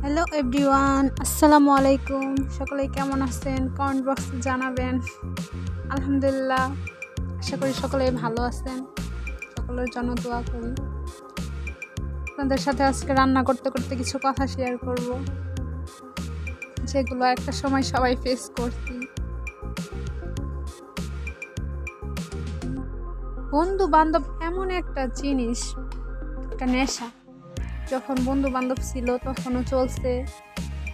Hello everyone, আসসালামু আলাইকুম। সকলে কেমন আছেন? কমেন্ট বক্সে জানাবেন। আলহামদুলিল্লাহ, আশা করি সকলেই ভালো আছেন। সকলের জন্য দোয়া করি। আপনাদের সাথে আজকে রান্না করতে করতে কিছু কথা শেয়ার করব, যেগুলো একটা সময় সবাই ফেস করছি। বন্ধু বান্ধব এমন একটা জিনিস, একটা নেশা। যখন বন্ধু বান্ধব ছিল তখনও চলছে,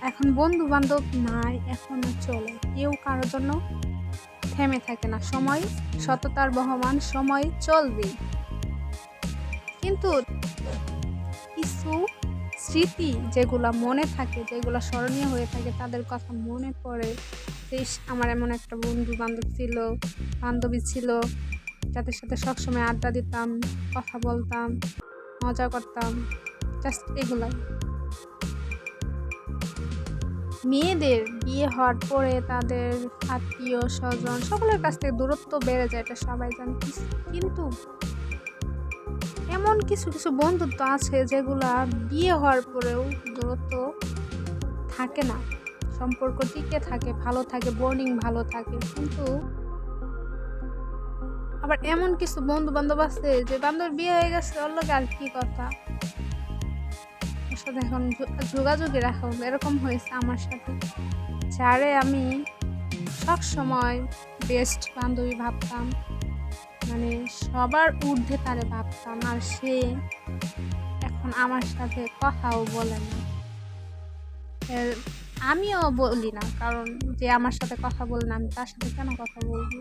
এখন বন্ধু বান্ধব নাই এখনো চলে। কেউ কারোর জন্য থেমে থাকে না। সময় সততার বহমান, সময় চলবে। কিন্তু কিছু স্মৃতি যেগুলা মনে থাকে, যেগুলা স্মরণীয় হয়ে থাকে, তাদের কথা মনে পড়ে যে আমার এমন একটা বন্ধু বান্ধব ছিল, বান্ধবী ছিল, যাদের সাথে সবসময় আড্ডা দিতাম, কথা বলতাম, মজা করতাম। জাস্ট এগুলাই। মেয়েদের বিয়ে হওয়ার পরে তাদের আত্মীয় স্বজন সকলের কাছ থেকে দূরত্ব বেড়ে যায়, এটা সবাই জানে। কিন্তু এমন কিছু কিছু বন্ধুত্ব আছে যেগুলা বিয়ে হওয়ার পরেও দূরত্ব থাকে না, সম্পর্ক টিকে থাকে, ভালো থাকে, বন্ডিং ভালো থাকে। কিন্তু আবার এমন কিছু বন্ধু বান্ধব আছে যে বান্ধব বিয়ে হয়ে গেছে, ওর লগে আর কি কথা, ওর সাথে এখন যোগাযোগই রাখা হবে। এরকম হয়েছে আমার সাথে, যারে আমি সব সময় বেস্ট বান্ধবী ভাবতাম, মানে সবার ঊর্ধ্বে তারে ভাবতাম, আর সে এখন আমার সাথে কথাও বলে না। আমিও বলি না, কারণ যে আমার সাথে কথা বলে না, আমি তার সাথে কেন কথা বলবো।